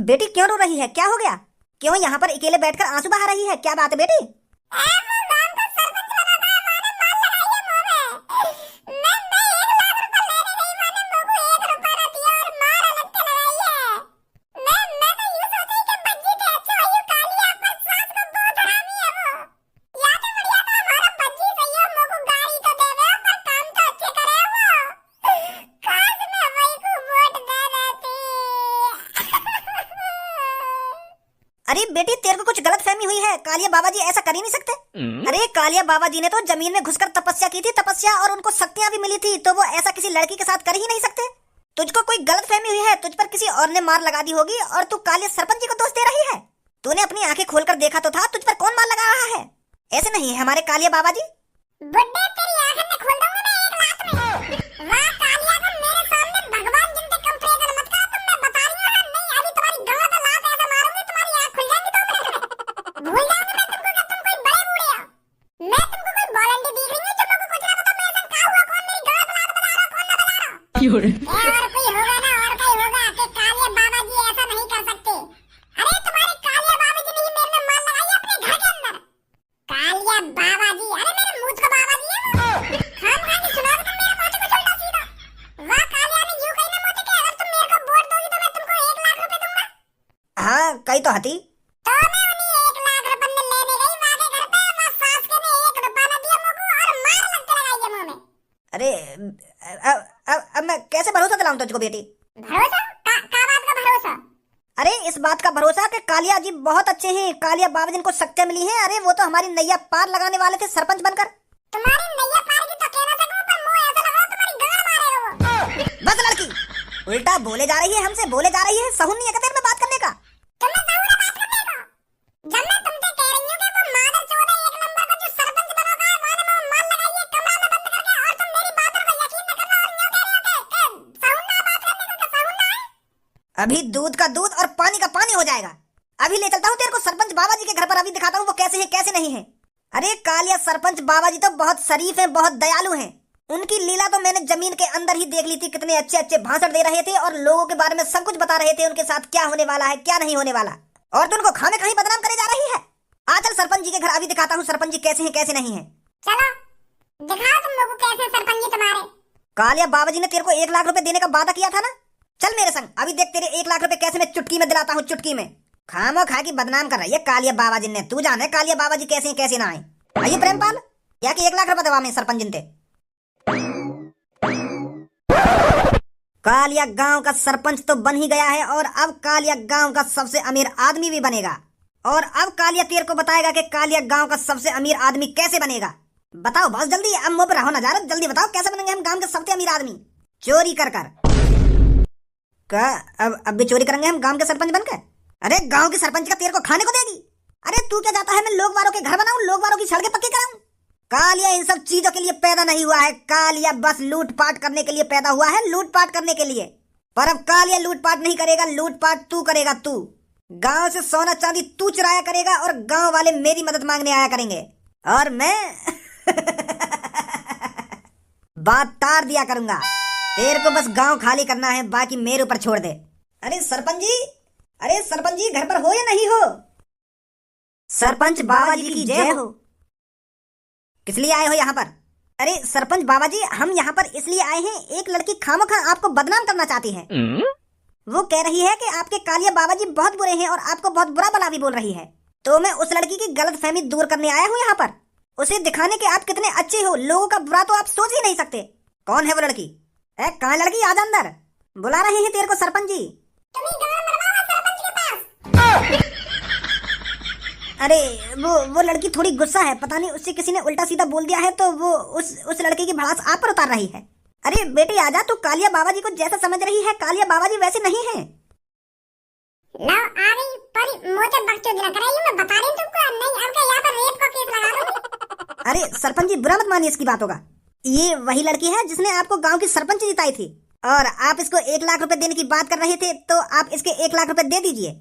बेटी क्यों रो रही है? क्या हो गया? क्यों यहाँ पर अकेले बैठकर आंसू बहा रही है? क्या बात है बेटी? अरे बेटी तेरे को कुछ गलत फहमी हुई है। कालिया बाबा जी ऐसा कर ही नहीं सकते। अरे कालिया बाबा जी ने तो जमीन में घुसकर तपस्या की थी, तपस्या, और उनको शक्तियां भी मिली थी, तो वो ऐसा किसी लड़की के साथ कर ही नहीं सकते। तुझको कोई गलत फहमी हुई है, तुझ पर किसी और ने मार लगा दी होगी और तू कालिया सरपंच जी को दोष दे रही है। तूने अपनी आंखें खोलकर देखा तो था, तुझ पर कौन मार लगा रहा है? ऐसे नहीं है हमारे कालिया बाबा जी। बुड्ढे तेरी आंखें मैं खोल दूंगा ना एक लात में। वाह कालिया तुम मेरे सामने भगवान जिनके कंपैरिजन मत करो। तुम मैं बता रही हूं नहीं, अभी तुम्हारी गला पे लात ऐसे मारूंगी तुम्हारी आंख खुल जाएगी। तो भूल जाओगे मैं तुमको कि तुम कोई बड़े बूढ़े हो। मैं तुमको कोई वॉलंटियर दिख रही हूं जो मुझको कुछ ना पता मैं ऐसा का हुआ कौन मेरी गला पे लात बता रहा कौन ना बता रहा। और कोई होगा ना, और कोई होगा कि कालिया बाबा जी ऐसा नहीं कर सकते। अरे तुम्हारे कालिया बाबा जी ने ही मेरे में मार लगाई अपने घर के अंदर। कालिया बाबा जी, अरे मेरे मूछ का बाबा जी है वो। खाम खा के सुना दो तुम मेरे मोटे को उल्टा सीधा। वाह कालिया ने यूं कही ना मोटे के अगर तुम मेरे को वोट दोगी तो मैं तुमको 1 लाख रुपए दूंगा। हाँ कही तो हती। तो मैं उन्हीं 1 लाख रुपए में लेने गई वहां के घर पे, वहां सास के ने 1 रुपया न दिया मुझको और मार लगते लगाई है मुंह में। अरे अब मैं कैसे भरोसा दिलाऊं तुझको बेटी? भरोसा का बात का भरोसा? अरे इस बात का भरोसा कि कालिया जी बहुत अच्छे हैं, कालिया बाबा जिनको शक्तियां मिली हैं। अरे वो तो हमारी नैया पार लगाने वाले थे सरपंच बनकर। तुम्हारी नैया पार की तो कह ना सकूं, पर मुंह ऐसा लगा तुम्हारी गाड़ मारेगा वो। बस लड़की, उल्टा बोले जा रही है, हमसे बोले जा रही है। सहून नहीं है क्या तेरे में बात करने का? तुम्हें सहूर है बात करने का? जब मैं तुमसे कह रही हूं कि वो मादर चौदह 1 नंबर का जो सरपंच बनोगा है वहां में मार लगाइए कमरा में बंद करके, और तुम मेरी बातों को यकीन न करना और यूं कह रही हो कि सहूर ना बात करने का, सहूर ना है। अभी दूध का दूध और पानी का पानी हो जाएगा। अभी ले चलता हूँ तेरे को सरपंच बाबा जी के घर पर, अभी दिखाता हूँ वो कैसे है कैसे नहीं है। अरे कालिया सरपंच बाबा जी तो बहुत शरीफ हैं, बहुत दयालु हैं। उनकी लीला तो मैंने जमीन के अंदर ही देख ली थी। कितने अच्छे अच्छे भाषण दे रहे थे और लोगों के बारे में सब कुछ बता रहे थे, उनके साथ क्या होने वाला है क्या नहीं होने वाला। और तू उनको खाने कहीं बदनाम करे जा रही है। आ चल सरपंच जी के घर, अभी दिखाता हूँ सरपंच जी कैसे हैं कैसे नहीं है। चलो दिखाओ तुम लोगों को कैसे सरपंच जी तुम्हारे। कालिया बाबा जी ने तेरे को 1 लाख रुपए देने का वादा किया था ना। चल मेरे संग, अभी देख तेरे 1 लाख रुपए कैसे मैं चुटकी में दिलाता हूँ, चुटकी में। खामो खा की बदनाम कर रही है कालिया बाबा जी ने। तू जाने कालिया बाबा जी कैसे हैं कैसे ना आए। आइए प्रेमपाल, या कि 1 लाख रुपए दवा में सरपंच जिनते। कालिया गांव का सरपंच तो बन ही गया है और अब कालिया गांव का सबसे अमीर आदमी भी बनेगा। और अब कालिया तेरे को बताएगा कि कालिया गांव का सबसे अमीर आदमी कैसे बनेगा। बताओ बहुत जल्दी, अब मुंह पर रहो ना जा रहा, जल्दी बताओ कैसे बनेंगे हम गांव के सबसे अमीर आदमी। चोरी कर कर का अब भी चोरी करेंगे हम गांव के सरपंच बनकर? अरे गांव के सरपंच का तेरे को खाने को देगी? अरे तू क्या जाता है मैं लोग वालों के घर बनाऊं, लोग वालों की सड़कें पक्की कराऊं? कालिया इन सब चीजों के लिए पैदा नहीं हुआ है। कालिया बस लूटपाट करने के लिए पैदा हुआ है, लूटपाट करने के लिए। पर अब कालिया लूटपाट नहीं करेगा, लूटपाट तू करेगा। तू गांव से सोना चांदी तू चुराया करेगा और गांव वाले मेरी मदद मांगने आया करेंगे और मैं बात तार दिया करूंगा। तेरे को बस गांव खाली करना है, बाकी मेरे ऊपर छोड़ दे। अरे सरपंच जी, अरे सरपंच जी घर पर हो या नहीं हो? सरपंच बाबा जी की जय हो। किस लिए आए हो यहाँ पर? अरे सरपंच बाबा जी हम यहाँ पर इसलिए आए हैं, एक लड़की खामोखा आपको बदनाम करना चाहती है। वो कह रही है कि आपके कालिया बाबा जी बहुत बुरे हैं और आपको बहुत बुरा भला भी बोल रही है। तो मैं उस लड़की की गलतफहमी दूर करने आया हूँ यहाँ पर, उसे दिखाने के आप कितने अच्छे हो। लोगों का बुरा तो आप सोच ही नहीं सकते। कौन है वो लड़की? कहाँ लड़की, आजा अंदर, बुला रहे हैं तेरे को सरपंच जी। अरे वो लड़की थोड़ी गुस्सा है, पता नहीं उससे किसी ने उल्टा सीधा बोल दिया है तो वो उस लड़के की भड़ास आप पर उतार रही है। अरे बेटी आजा, तू कालिया बाबा जी को जैसा समझ रही है कालिया बाबा जी वैसे नहीं है। लो आ गई पर मोटे बकचोदी ना कराइए, मैं बता रही हूं तुमको, नहीं अब यहाँ पर रेप का केस लगा दूंगी। अरे सरपंच जी बुरा मत मानिए इसकी बातों का। ये वही लड़की है जिसने आपको गांव की सरपंच जिताई थी और आप इसको 1 लाख रुपए देने की बात कर रहे थे, तो आप इसके 1 लाख रुपए दे दीजिए।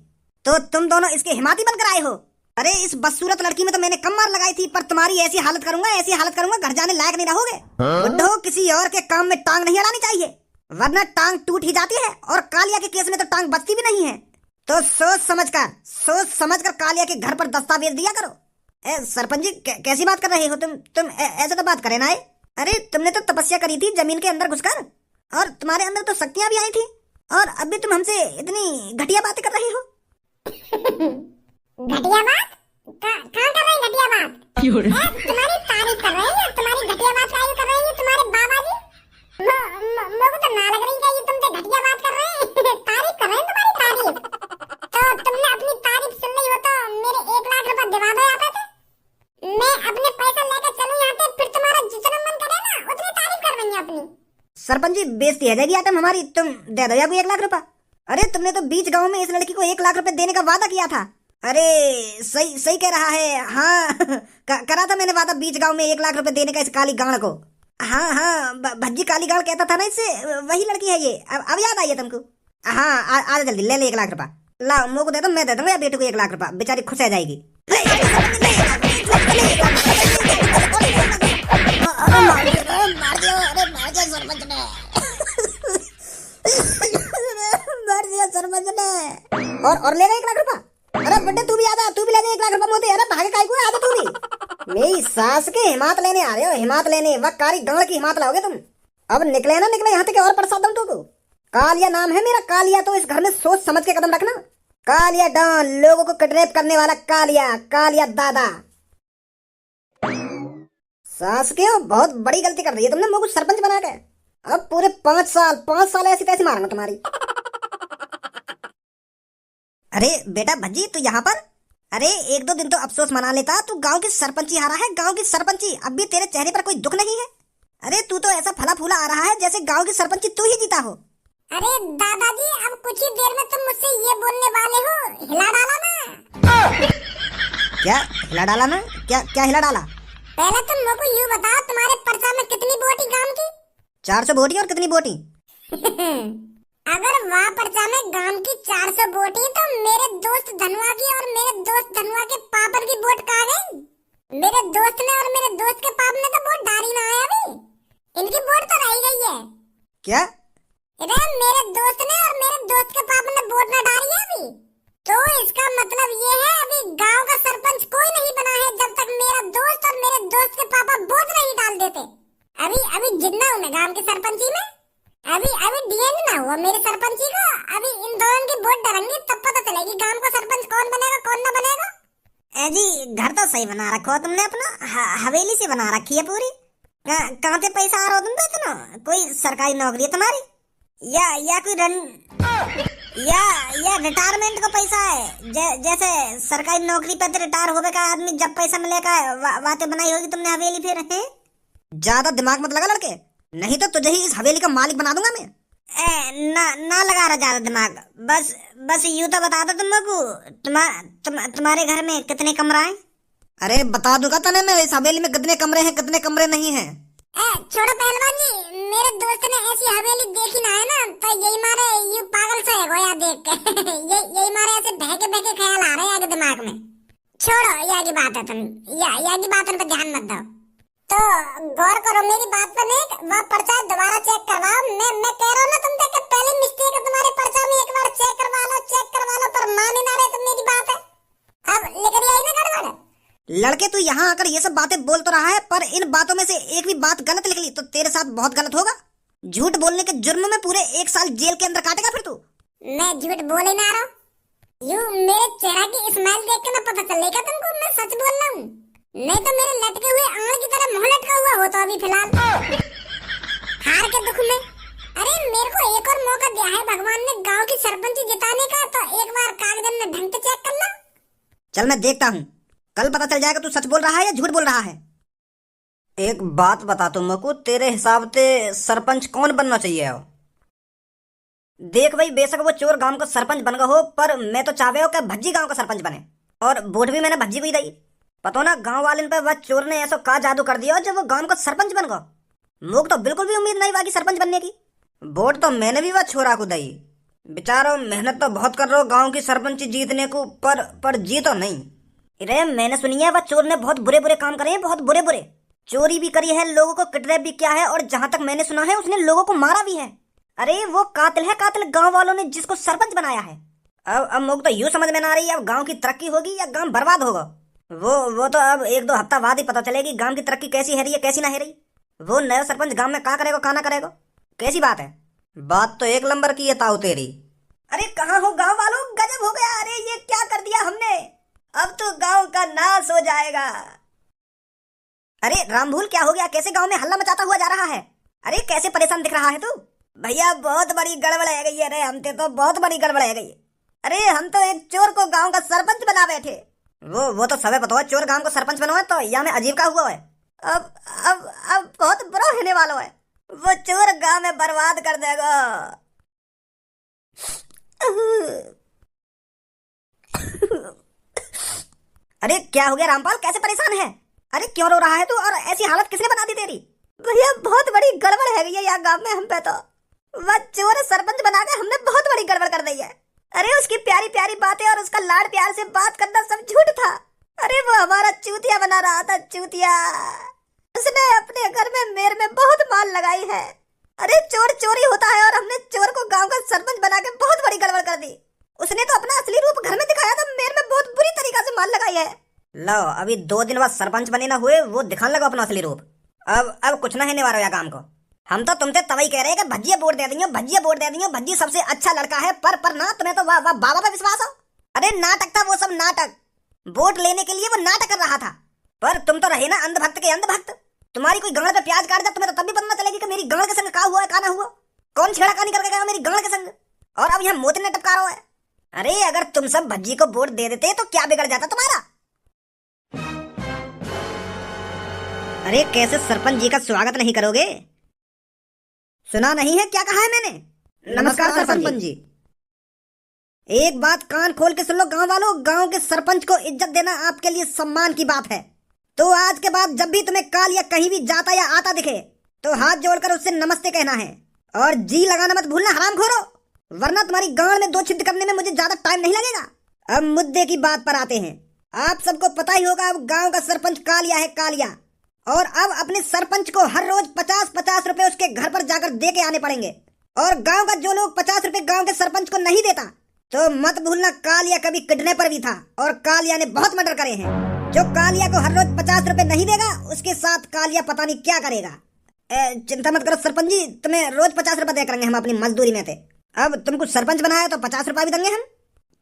तो तुम दोनों इसके हिमाती बनकर आए हो। अरे इस बदसूरत लड़की में तो मैंने कम मार लगाई थी, पर तुम्हारी ऐसी हालत करूंगा घर जाने लायक नहीं रहोगे। बुड्ढो किसी और के काम में टांग नहीं अड़ानी चाहिए, वरना टांग टूट ही जाती है और कालिया के केस में तो टांग बचती भी नहीं है। तो सोच समझ कर कालिया के घर पर दस्तावेज दिया करो। सरपंच जी कैसी बात कर रहे हो तुम ऐसे तो बात करे ना। अरे तुमने तो तपस्या करी थी जमीन के अंदर घुसकर, और तुम्हारे अंदर तो शक्तियां भी आई थी, और अब भी तुम हमसे इतनी घटिया बातें कर रही हो। घटिया बात? कहाँ कर रहे हैं घटिया बात? तुम्हारी तारीफ कर रहे हैं, तुम्हारी घटिया बात काहे कर रहे हैं तुम्हारे बाबा जी? मुझे तो ना लग रही है ये तुम तो घटिया बात कर रहे हैं। तारीफ कर रहे हैं तुम्हारी तारीफ। तो तुमने अपनी तारीफ सुन ली हो तो मेरे 1 लाख रुपए दिवा दो यहाँ पे। मैं अपने पैसा लेकर चलूं यहाँ पे, फिर तुम्हारा जितना मन करे ना उतनी तारीफ कर देंगे अपनी। सरपंच जी बेइज्जती है जाएगी आटम हमारी, तुम दे दो या कोई 1 लाख रुपए। अरे तुमने तो बीच गांव में इस लड़की को 1 लाख रुपए देने का वादा किया था। अरे सही कह रहा है। हाँ करा था मैंने वादा बीच गांव में 1 लाख रुपए देने का इस काली गांड को। हाँ भज्जी काली गांड कहता था ना इससे, वही लड़की है ये। अब याद आई है तुमको। हाँ आ जल्दी ले 1 लाख रुपए। ला मुँह को दे दो, मैं दे दूंगा बेटे को 1 लाख रुपए, बेचारी खुश हो जाएगी। सरपंच ने और ले गए 1 लाख रुपए। अरे बेटे तू भी आजा, तू भी ले जा 1 लाख रुपए मोते। अरे भागे काहे को आजा तू भी। मेरी सास के हिमात लेने आ रहे हो, हिमात लेने वह कारी गांड की हिमात लाओगे तुम। अब निकले ना निकले यहाँ तक और प्रसाद दूं तुमको। कालिया नाम है मेरा, कालिया तो इस घर में सोच समझ के कदम रखना। कालिया डॉन, लोगों को किडनैप करने वाला कालिया दादा। सास के बहुत बड़ी गलती कर रही है तुमने मुझे सरपंच बना के। अब पूरे 5 साल ऐसी तैसी मारूंगा तुम्हारी। अरे बेटा भज्जी तू यहाँ पर? अरे 1-2 दिन तो अफसोस मना लेता, तू गांव की सरपंची हारा है, गांव की सरपंची। अब भी तेरे चेहरे पर कोई दुख नहीं है? अरे तू तो ऐसा फला फूला आ रहा है जैसे गांव की सरपंची तू ही जीता हो। अरे दादाजी अब कुछ ही देर में तुम मुझसे ये बोलने वाले हो, हिला डाला ना। क्या हिला डाला ना? क्या हिला डाला? पहले तुम मुझको यूँ बताओ, तुम्हारे पर्चा में कितनी वोटी गांव की? 400 वोटी। और कितनी वोटी? अगर वहाँ पर्चा में गांव की 400 वोटी तो मेरे दोस्त धनुआ की और मेरे दोस्त धनुआ के पापड़ की वोट कहाँ गई? मेरे दोस्त ने और मेरे दोस्त के पाप ने तो वोट डाली ना है अभी, इनकी वोट तो रह गई है। क्या? अरे मेरे दोस्त ने और मेरे दोस्त के पाप ने वोट ना डाली है अभी, तो इसका मतलब ये है अभी गांव का सरपंच कोई नहीं बना है जब तक मेरा दोस्त और मेरे दोस्त के पापा वोट नहीं डाल देते। अभी जितना हूँ मैं गांव की सरपंची में, अभी डीएन ना हुआ मेरे सरपंची को। अभी इन दोनों की वोट डालेंगे तब पता चलेगी गांव का सरपंच कौन बनेगा कौन ना बनेगा। जी घर तो सही बना रखो तुमने अपना, हवेली से बना रखी है पूरी। कहाँ से पैसा आ रहा हो तुम तो इतना? कोई सरकारी नौकरी है तुम्हारी या कोई या रिटायरमेंट का पैसा है? जैसे सरकारी नौकरी पे तो रिटायर होवे का आदमी जब पैसा मिलेगा बातें बनाई होगी तुमने हवेली फिर है। ज्यादा दिमाग मत लगा लड़के, नहीं तो तुझे ही इस हवेली का मालिक बना दूंगा मैं। ना लगा रहा ज्यादा दिमाग, बस यूं तो बता दो तुम्हारे घर में कितने कमरा है? अरे बता दूंगा तने मैं इस हवेली में कितने कमरे हैं कितने कमरे नहीं हैं। छोड़ो पहलवान जी, मेरे दोस्त ने ऐसी हवेली देखी ना है ना, तो यही मारे यू पागल से है गोया देख के। यही मारे ऐसे बहके ख्याल आ रहे हैं आगे दिमाग में। छोड़ो यहाँ की बात है, तुम यहाँ की बातों पर ध्यान मत दो। तो गौर करो मेरी बात पर, नहीं वह पर्चा दोबारा चेक करवाओ। मैं कह रहा हूँ ना तुम देख पहले मिस्टेक है तुम्हारे पर्चा में, एक बार चेक करवा लो पर मान ही ना रहे तुम मेरी बात है। अब लेकर आई ना गड़बड़। लड़के तू यहाँ आकर ये सब बातें बोल तो रहा है, पर इन बातों में से एक भी बात गलत निकली तो तेरे साथ बहुत गलत होगा। झूठ बोलने के जुर्म में पूरे 1 साल जेल के अंदर काटेगा फिर तू। मैं झूठ बोल ही ना रहा हूँ, यूं मेरे चेहरा की स्माइल देख के ना पता चलेगा तुमको मैं सच बोल रहा हूँ, नहीं तो मेरे लटके हुए आंख की तरह मुंह लटका हुआ हो तो अभी फिलहाल हार के दुख में। अरे मेरे को एक और मौका दिया है भगवान ने गांव की सरपंची जिताने का, तो एक बार कागज में ढंग से चेक कर लो। चल मैं देखता हूँ, कल पता चल जाएगा तू सच बोल रहा है या झूठ बोल रहा है। एक बात बता तुमको, तेरे हिसाब से सरपंच कौन बनना चाहिए? देख भाई, बेशक वो चोर गांव का सरपंच बन गया हो, पर मैं तो चाहे हो कि भज्जी गांव का सरपंच बने, और वोट भी मैंने भज्जी को ही दी। पता ना गांव वाले पे वह चोर ने ऐसा का जादू कर दिया जब वो गांव का सरपंच बन गया। मुझे तो बिल्कुल भी उम्मीद नहीं बाकी सरपंच बनने की। वोट तो मैंने भी वह छोरा को दी। बेचारो मेहनत तो बहुत कर रहा हो गांव की सरपंची जीतने को, पर जीतो नहीं। अरे मैंने सुनी है वह चोर ने बहुत बुरे बुरे काम करे हैं, बहुत बुरे बुरे। चोरी भी करी है, लोगों को किडनैप भी किया है, और जहां तक मैंने सुना है उसने लोगों को मारा भी है। अरे वो कातिल है, कातिल गांव वालों ने जिसको सरपंच बनाया है। अब मुझे तो यूं समझ में ना आ रही है, अब गांव की तरक्की होगी या गांव बर्बाद होगा। वो तो अब एक दो हफ्ता बाद ही पता चलेगी गांव की तरक्की कैसी है रही है कैसी ना है रही। वो नया सरपंच गांव में क्या करेगा क्या ना करेगा, कैसी बात है। बात तो एक नंबर की है ताऊ तेरी। अरे कहाँ हो गांव वालों, गजब हो गया। अरे ये क्या कर दिया हमने, अब तो गांव का नाश हो जाएगा। अरे रामभूल क्या हो गया, कैसे गांव में हल्ला मचाता हुआ जा रहा है। अरे कैसे परेशान दिख रहा है तू। भैया बहुत बड़ी गड़बड़ है गई है, अरे हमसे तो बहुत बड़ी गड़बड़ है गई। अरे हम तो एक चोर को गांव का सरपंच बना बैठे। वो तो सबे पता है, चोर गांव को सरपंच बना है तो यहाँ में अजीब का हुआ है। अब बहुत बुरा होने वाला है, वो चोर गांव में बर्बाद कर देगा। अरे क्या हो गया रामपाल, कैसे परेशान है। अरे क्यों रो रहा है तू, और ऐसी हालत किसने बना दी तेरी। भैया बहुत बड़ी गड़बड़ है गई यहाँ गांव में, हम पे तो वह चोर सरपंच बना के हमने बहुत बड़ी गड़बड़ कर दी है। अरे उसकी प्यारी प्यारी बातें और उसका लाड प्यार से बात करना सब झूठ था। अरे वो हमारा चूतिया बना रहा था, चूतिया। उसने अपने घर में मेरे में बहुत माल लगाई है। अरे चोर चोरी होता है और हमने चोर को गांव का सरपंच बना के बहुत बड़ी गड़बड़ कर दी। उसने तो अपना असली रूप घर में दिखाया था, मेरे में बहुत बुरी तरीका से माल लगाई है। लो अभी 2 दिन बाद सरपंच बने ना हुए, वो दिखाने लगा अपना असली रूप। अब कुछ ना है निवारो या काम को। हम तो तुमसे तभी कह रहे हैं कि भज्जिया वोट दे देंगे, भज्जिया वोट दे देंगे, भज्जी सबसे अच्छा लड़का है। पर ना तुम्हें तो वाह बाबा पे विश्वास हो। अरे नाटक था वो सब, नाटक। वोट लेने के लिए वो नाटक कर रहा था, पर तुम तो रहे ना अंधभक्त के अंधभक्त। तुम्हारी कोई गांड पे प्याज काट दे तुम्हें तो तब भी पता चलेगी कि मेरी गांड के संग का हुआ है का ना हुआ, कौन छेड़खानी करके गया मेरी गांड के संग। और अब यहाँ मोती ने टपका रहा है। अरे अगर तुम सब भज्जी को वोट दे देते तो क्या बिगड़ जाता तुम्हारा। अरे कैसे सरपंच जी का स्वागत नहीं करोगे, सुना नहीं है क्या कहा है मैंने। नमस्कार सरपंच जी। एक बात कान खोल के सुन लो गांव वालों, गांव के सरपंच को इज्जत देना आपके लिए सम्मान की बात है। तो आज के बाद जब भी तुम्हें काल या कहीं भी जाता या आता दिखे तो हाथ जोड़कर उससे नमस्ते कहना है, और जी लगाना मत भूलना हरामखोरो, वरना तुम्हारी गांड में 2 छिद्र करने में मुझे ज्यादा टाइम नहीं लगेगा। अब मुद्दे की बात पर आते हैं। आप सबको पता ही होगा अब गांव का सरपंच कालिया है, कालिया। और अब अपने सरपंच को हर रोज 50-50 रुपए उसके घर पर जाकर दे के आने पड़ेंगे। और गांव का जो लोग 50 रुपए गांव के सरपंच को नहीं देता तो मत भूलना कालिया कभी किडनैपर भी था, और कालिया ने बहुत मर्डर करे हैं। जो कालिया को हर रोज 50 रुपए नहीं देगा उसके साथ कालिया पता नहीं क्या करेगा। चिंता मत करो सरपंच जी, तुम्हें रोज 50 रुपए दे करेंगे हम अपनी मजदूरी में थे। अब तुमको सरपंच बनाया तो 50 रुपए भी देंगे हम।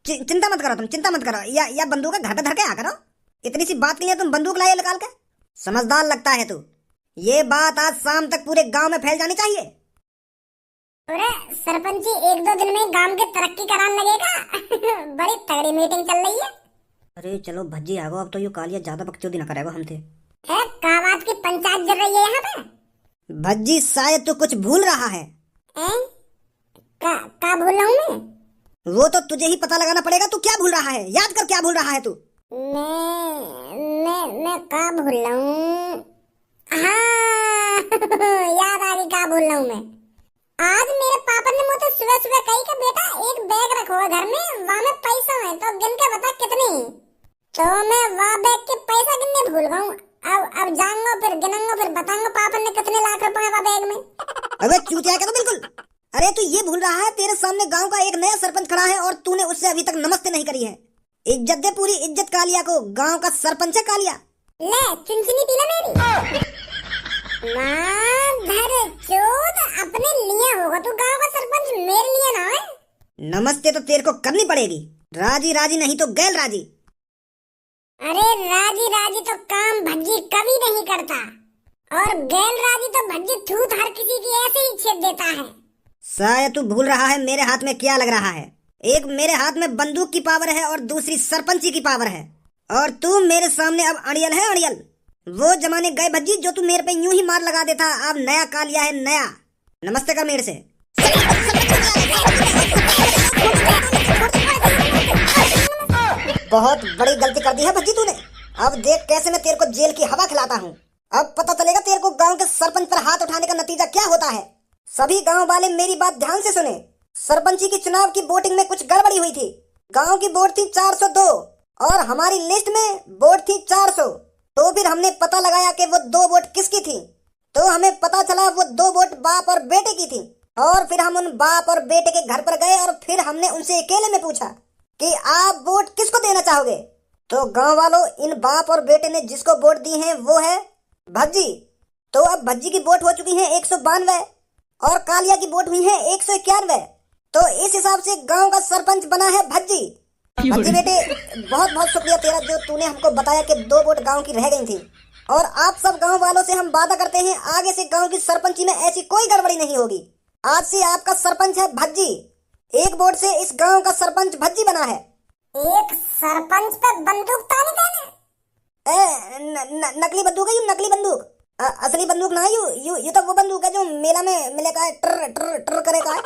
चिंता मत करो, तुम चिंता मत करो। या बंदूक घर पे धर के आ करो, इतनी सी बात के लिए तुम बंदूक लाए निकाल के। समझदार लगता है तू। ये बात आज शाम तक पूरे गांव में फैल जानी चाहिए। अरे सरपंच जी 1-2 दिन में गांव की तरक्की कराने लगेगा। बड़ी तगड़ी मीटिंग चल रही है। अरे चलो भज्जी आगो, अब तो ये कालिया ज्यादा बकचोदी ना करेगा हमसे। है का बात की पंचायत चल रही है यहाँ पे। भज्जी शायद तू कुछ भूल रहा है। का भूल रहा हूँ मैं? वो तो तुझे ही पता लगाना पड़ेगा, तू क्या भूल रहा है, याद कर क्या भूल रहा है तू। मैं का भूल रहा हूँ। हाँ याद आ गई का भूल रहा हूँ मैं। आज मेरे पापा ने मुझे सुबह सुबह कही कि बेटा एक बैग रखो घर में, वहाँ में पैसा है तो गिन के बता कितने। तो मैं वहाँ बैग के पैसा गिनने भूल गया हूँ। अब जाऊंगा फिर गिनूंगा, फिर बताऊंगा पापा ने कितने लाख रुपए वहाँ बैग में। अबे चूतिया क्या तो बिल्कुल। अरे तू ये भूल रहा है तेरे सामने गांव का एक नया सरपंच खड़ा है और तूने उससे अभी तक नमस्ते नहीं करी है। इज्जत दे, पूरी इज्जत कालिया को, गांव का सरपंच है कालिया। ले चुनचुनी पी ले मेरी। माधर चोद अपने लिए होगा तू गांव का सरपंच, मेरे लिए ना है। नमस्ते तो तेरे को करनी पड़ेगी, राजी राजी नहीं तो गैर राजी। अरे राजी राजी तो काम भज्जी कभी नहीं करता, और गैर राजी तो भज्जी थूत हर किसी की ऐसे ही छेद देता है। शायद तू भूल रहा है मेरे हाथ में क्या लग रहा है। एक मेरे हाथ में बंदूक की पावर है और दूसरी सरपंची की पावर है, और तू मेरे सामने अब अड़ियल है, अड़ियल। वो जमाने गए भज्जी जो तू मेरे पे यूं ही मार लगा देता, अब नया कालिया है, नया। नमस्ते कर मेरे से। बहुत बड़ी गलती कर दी है भज्जी तूने। अब देख कैसे मैं तेरे को जेल की हवा खिलाता हूँ। अब पता चलेगा तेरे को गांव के सरपंच पर हाथ उठाने का नतीजा क्या होता है। सभी गांव वाले मेरी बात ध्यान से सुने। सरपंची की चुनाव की वोटिंग में कुछ गड़बड़ी हुई थी। गांव की वोट थी 402 और हमारी लिस्ट में वोट थी 400। तो फिर हमने पता लगाया कि वो 2 वोट किसकी थी। तो हमें पता चला वो 2 वोट बाप और बेटे की थी। और फिर हम उन बाप और बेटे के घर पर गए और फिर हमने उनसे अकेले में पूछा कि आप वोट किसको देना चाहोगे। तो गांव वालों, इन बाप और बेटे ने जिसको वोट दी है वो है भज्जी। तो अब भज्जी की वोट हो चुकी है 192 और कालिया की वोट हुई है 191। तो इस हिसाब से गांव का सरपंच बना है भज्जी। भज्जी बेटे, बहुत बहुत शुक्रिया तेरा जो तूने हमको बताया कि 2 वोट गांव की रह गई थी। और आप सब गांव वालों से हम वादा करते हैं आगे से गांव की सरपंची में ऐसी कोई गड़बड़ी नहीं होगी। आज से आपका सरपंच है भज्जी। 1 वोट से इस गांव का सरपंच भज्जी बना है। एक सरपंच पे बंदूक तानी देने? नकली बंदूक है यू, नकली बंदूक। असली बंदूक ना है यू तो वो बंदूक है जो मेला में मिलेगा, ट्र ट्र ट्र करे का है।